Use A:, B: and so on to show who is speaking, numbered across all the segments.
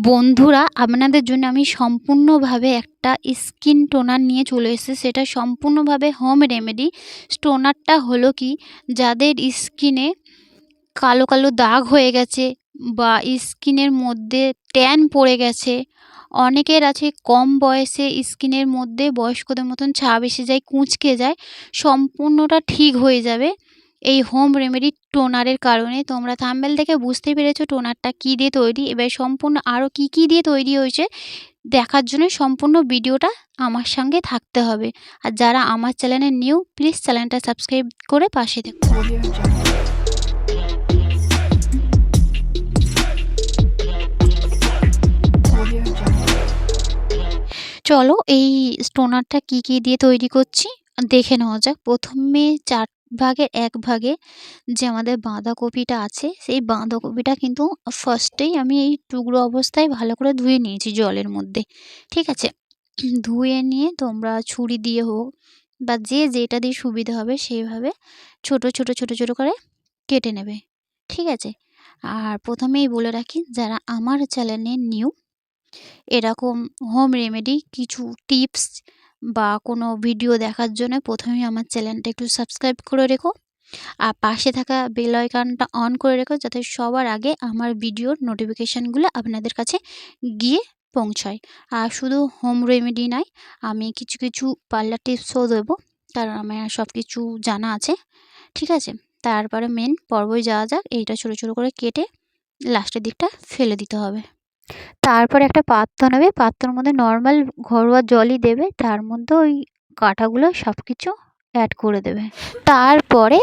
A: বন্ধুরা, আপনাদের জন্য আমি সম্পূর্ণভাবে একটা স্কিন টোনার নিয়ে চলে এসেছি। সেটা সম্পূর্ণভাবে হোম রেমেডি। টোনারটা হলো কি, যাদের স্কিনে কালো কালো দাগ হয়ে গেছে বা স্কিনের মধ্যে ট্যান পড়ে গেছে, অনেকের আছে কম বয়সে স্কিনের মধ্যে বয়স্কদের মতন ছাপ এসে যায়, কুঁচকে যায়, সম্পূর্ণটা ঠিক হয়ে যাবে এই হোম রেমেডি টোনারের কারণে। তোমরা থাম্বনেল থেকে বুঝতে পেরেছো টোনারটা কী দিয়ে তৈরি। এবার সম্পূর্ণ আরও কী কী দিয়ে তৈরি হয়েছে দেখার জন্য সম্পূর্ণ ভিডিওটা আমার সঙ্গে থাকতে হবে। আর যারা আমার চ্যানেলে নিউ, প্লিজ চ্যানেলটা সাবস্ক্রাইব করে পাশে দেখো। চলো এই টোনারটা কী কী দিয়ে তৈরি করছি দেখে নেওয়া যাক। প্রথমে 4 ভাগের 1 ভাগে যে আমাদের বাঁধাকপিটা আছে, সেই বাঁধাকপিটা কিন্তু ফার্স্টেই আমি এই টুকরো অবস্থায় ভালো করে ধুয়ে নিয়েছি জলের মধ্যে। ঠিক আছে? ধুয়ে নিয়ে তোমরা ছুরি দিয়ে হোক বা যে যেটা দিয়ে সুবিধা হবে সেইভাবে ছোট, ছোট, ছোট, ছোট করে কেটে নেবে। ঠিক আছে? আর প্রথমেই বলে রাখি, যারা আমার চ্যানেলে নিউ, এরকম হোম রেমেডি কিছু টিপস বা কোনো ভিডিও দেখার জন্য প্রথমেই আমার চ্যানেলটা একটু সাবস্ক্রাইব করে রেখো। আর পাশে থাকা বেল আইকনটা অন করে রেখো, যাতে সবার আগে আমার ভিডিওর নোটিফিকেশানগুলো আপনাদের কাছে গিয়ে পৌঁছায়। আর শুধু হোম রেমেডি নয়, আমি কিছু কিছু পার্লার টিপসও দেবো, কারণ আমার সব কিছু জানা আছে। ঠিক আছে? তারপরে মেন পর্বই যাওয়া যাক। এইটা ছোটো ছোটো করে কেটে লাস্টের দিকটা ফেলে দিতে হবে। তারপরে একটা পাত্র নেবে, পাত্রর মধ্যে নর্মাল ঘরোয়া জলই দেবে, তার মধ্যে ওই কাঁটাগুলো সব কিছু অ্যাড করে দেবে। তারপরে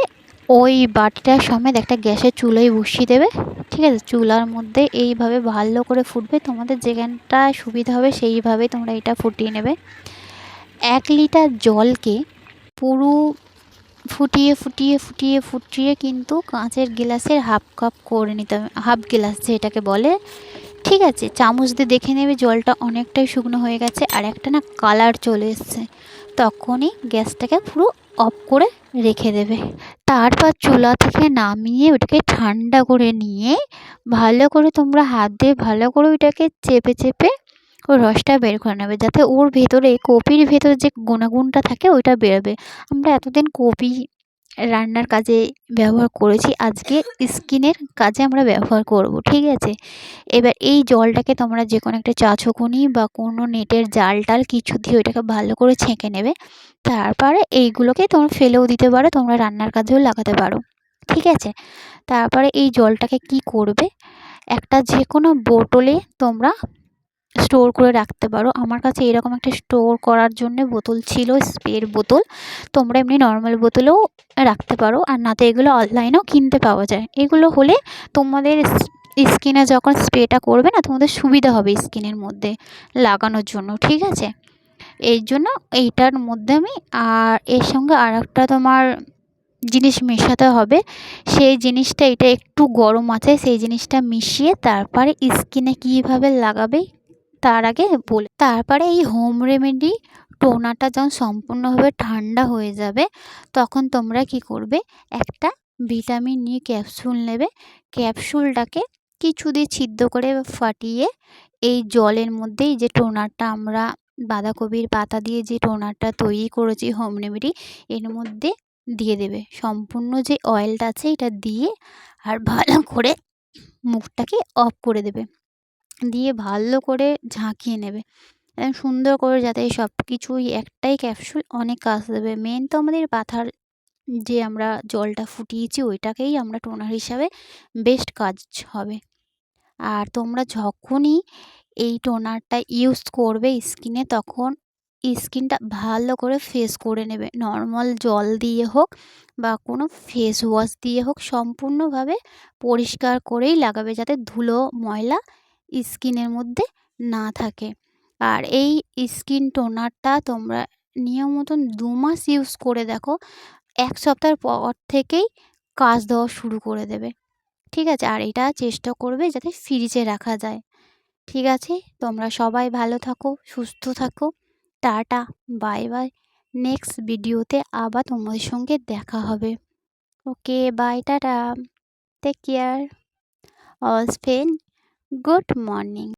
A: ওই বাটিটার সমেত একটা গ্যাসের চুলোয় বসিয়ে দেবে। ঠিক আছে? চুলার মধ্যে এইভাবে ভালো করে ফুটবে, তোমাদের যেখানটা সুবিধা হবে সেইভাবে তোমরা এটা ফুটিয়ে নেবে। 1 লিটার জলকে পুরো ফুটিয়ে ফুটিয়ে ফুটিয়ে ফুটিয়ে কিন্তু কাঁচের গ্লাসের হাফ কাপ করে নিতে হবে, হাফ গ্লাস যেটাকে বলে। ঠিক আছে? চামচ দিয়ে দেখে নেবে জলটা অনেকটাই শুকনো হয়ে গেছে আর একটা না কালার চলে এসছে, তখনই গ্যাসটাকে পুরো অফ করে রেখে দেবে। তারপর চুলা থেকে নামিয়ে ওটাকে ঠান্ডা করে নিয়ে ভালো করে তোমরা হাত দিয়ে ভালো করে ওইটাকে চেপে চেপে ওই রসটা বের করে নেবে, যাতে ওর ভেতরে কপির ভেতরে যে গুণাগুণটা থাকে ওইটা বেরোবে। আমরা এতদিন কপি রান্নার কাজে ব্যবহার করেছি, আজকে স্কিনের কাজে আমরা ব্যবহার করব। ঠিক আছে? এবার এই জলটাকে তোমরা যে কোনো একটা চা ছকুনি বা কোনো নেটের জাল টাল কিছু দিয়ে ওইটাকে ভালো করে ছেঁকে নেবে। তারপরে এইগুলোকে তোমরা ফেলেও দিতে পারো, তোমরা রান্নার কাজেও লাগাতে পারো। ঠিক আছে? তারপরে এই জলটাকে কি করবে, একটা যে কোনো বোতলে তোমরা স্টোর করে রাখতে পারো। আমার কাছে এরকম একটা স্টোর করার জন্য বোতল ছিল, স্প্রের বোতল। তোমরা এমনি নর্মাল বোতলেও রাখতে পারো, আর নাতে এগুলো অনলাইনেও কিনতে পাওয়া যায়। এগুলো হলে তোমাদের স্কিনে যখন স্প্রেটা করবে না, তোমাদের সুবিধা হবে স্কিনের মধ্যে লাগানোর জন্য। ঠিক আছে? এই জন্য এইটার মধ্যে আমি আর এর সঙ্গে আর একটা তোমার জিনিস মেশাতে হবে। সেই জিনিসটা, এটা একটু গরম আছে, সেই জিনিসটা মিশিয়ে তারপরে স্কিনে কীভাবে লাগাবে তার আগে বলে। তারপরে এই হোম রেমেডি টোনারটা যখন সম্পূর্ণভাবে ঠান্ডা হয়ে যাবে, তখন তোমরা কি করবে, একটা ভিটামিন ই ক্যাপসুল নেবে। ক্যাপসুলটাকে কিছু দিয়ে ছিদ্র করে ফাটিয়ে এই জলের মধ্যেই যে টোনারটা আমরা বাঁধাকপির পাতা দিয়ে যে টোনারটা তৈরি করেছি হোম রেমেডি, এর মধ্যে দিয়ে দেবে। সম্পূর্ণ যে অয়েলটা আছে এটা দিয়ে আর ভালো করে মুখটাকে অফ করে দেবে, দিয়ে ভালো করে ঝাঁকিয়ে নেবে একদম সুন্দর করে, যাতে সব কিছুই একটাই ক্যাপসুল অনেক কাজ দেবে। মেন তো আমাদের পাতার যে আমরা জলটা ফুটিয়েছি ওইটাকেই আমরা টোনার হিসাবে বেস্ট কাজ হবে। আর তোমরা যখনই এই টোনারটা ইউজ করবে স্কিনে, তখন স্কিনটা ভালো করে ফেস করে নেবে, নর্মাল জল দিয়ে হোক বা কোনো ফেস ওয়াশ দিয়ে হোক, সম্পূর্ণভাবে পরিষ্কার করেই লাগাবে, যাতে ধুলো ময়লা স্কিনের মধ্যে না থাকে। আর এই স্কিন টোনারটা তোমরা নিয়ম মতন 2 মাস ইউজ করে দেখো, 1 সপ্তাহের পর থেকেই কাজ দেওয়া শুরু করে দেবে। ঠিক আছে? আর এটা চেষ্টা করবে যাতে ফ্রিজে রাখা যায়। ঠিক আছে? তোমরা সবাই ভালো থাকো, সুস্থ থাকো। Tata, bye bye. নেক্সট ভিডিওতে আবার তোমাদের সঙ্গে দেখা হবে। Okay, bye, tata, take care, all friend, good morning.